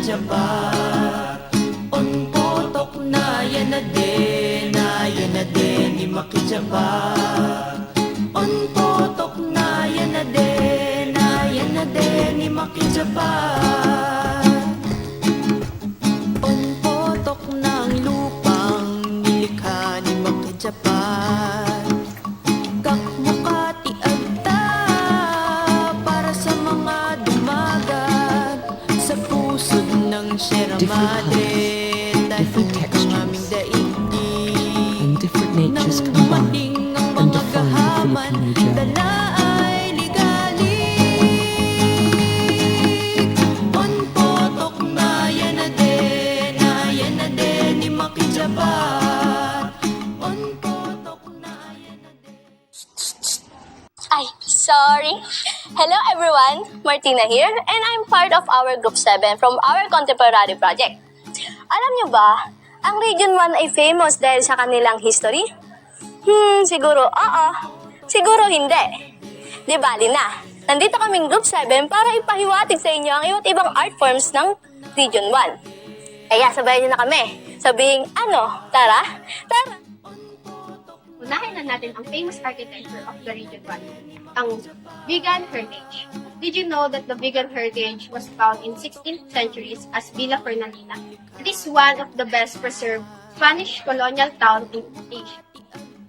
makijabat. On potok na yan na din ni makijabat. On potok na yan na din ni makijabat. On potok ng lupang nilikha ni makijabat. Kakmukati agta para sa mga dumagat sa pusod ng Sierra Madre. Different textures and different natures combined and define the Filipino journey. On potok na yan na din ni makijabat. On potok na yan na din. Ay, sorry. Hello everyone, Martina here, and I'm part of our Group 7 from our Contemporary Project. Alam niyo ba, ang Region 1 ay famous dahil sa kanilang history? Siguro oo, siguro hindi. Di bali na, nandito kaming Group 7 para ipahiwatig sa inyo ang iba't ibang art forms ng Region 1. Kaya sabayan niyo na kami, sabihin tara? Unahin na natin ang famous architecture of the Region 1, ang Vigan Heritage. Did you know that the Vigan Heritage was found in 16th centuries as Villa Fernandina? It is one of the best preserved Spanish colonial town in Asia.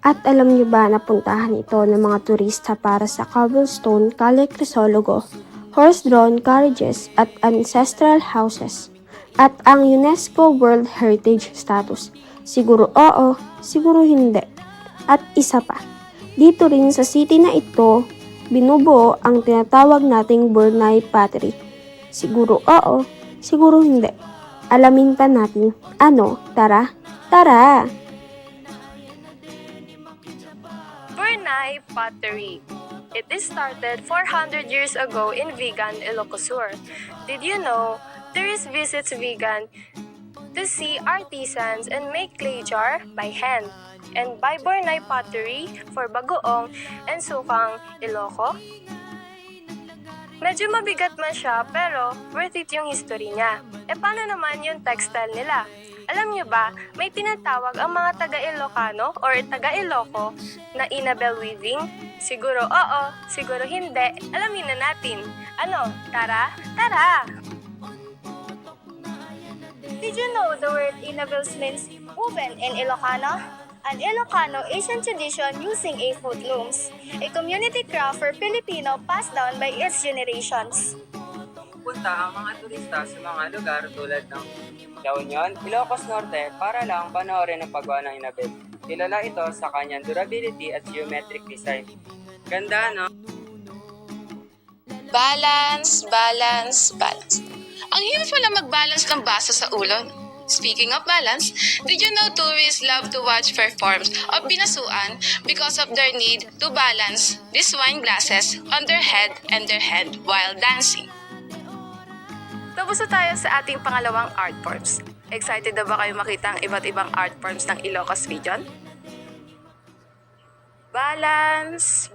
At alam niyo ba na puntahan ito ng mga turista para sa cobblestone Calle Crisologo, horse-drawn carriages at ancestral houses, at ang UNESCO World Heritage status? Siguro oo, siguro hindi. At isa pa, dito rin sa city na ito, binubuo ang tinatawag nating Burnay Pottery. Siguro oo, siguro hindi. Alamin pa natin. Tara? Tara! Burnay Pottery. It is started 400 years ago in Vigan, Ilocos Sur. Did you know there is visits Vigan to see artisans and make clay jar by hand, and buy Burnay Pottery for Bagoong and Sukang, Iloco? Medyo mabigat man siya pero worth it yung history niya. Paano naman yung textile nila? Alam niyo ba, may tinatawag ang mga taga-Ilocano or taga-Iloco na Inabel weaving? Siguro oo, siguro hindi. Alamin na natin. Tara? Tara! Did you know the word Inabel means woven in Ilocano? An Ilocano Asian tradition using a foot looms, a community craft for Filipino passed down by its generations. Punta ang mga turista sa mga lugar tulad ng La Union, Ilocos Norte para lang panoorin ang paggawa ng Inabel. Kilala ito sa kanyang durability at geometric design. Ganda, no? Balance. Ang hirap pala mag-balance ng baso sa ulo. Speaking of balance, did you know tourists love to watch performs of binasuan because of their need to balance these wine glasses on their head and their head while dancing? Tapos na tayo sa ating pangalawang art forms. Excited na ba kayo makita ang iba't ibang art forms ng Ilocos Region? Balance.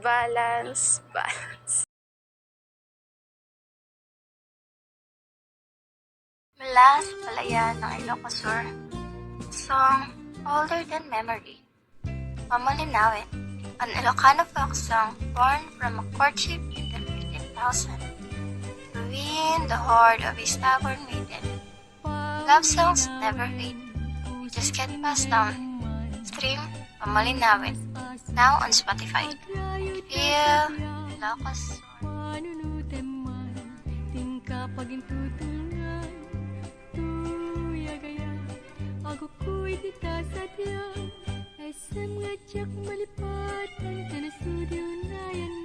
Mula sa palayan ng Ilocos Sur, song Older Than Memory. Mamalinawin, an Ilocano folk song born from a courtship in the 15,000 to win the heart of a stubborn maiden. Love songs never fade, they just get passed down. Stream Mamalinawin, now on Spotify. Feel Ilocos Sur. Ako ko'y di kasadya, ay sa ngajak malipat ang tanasudyo na yan.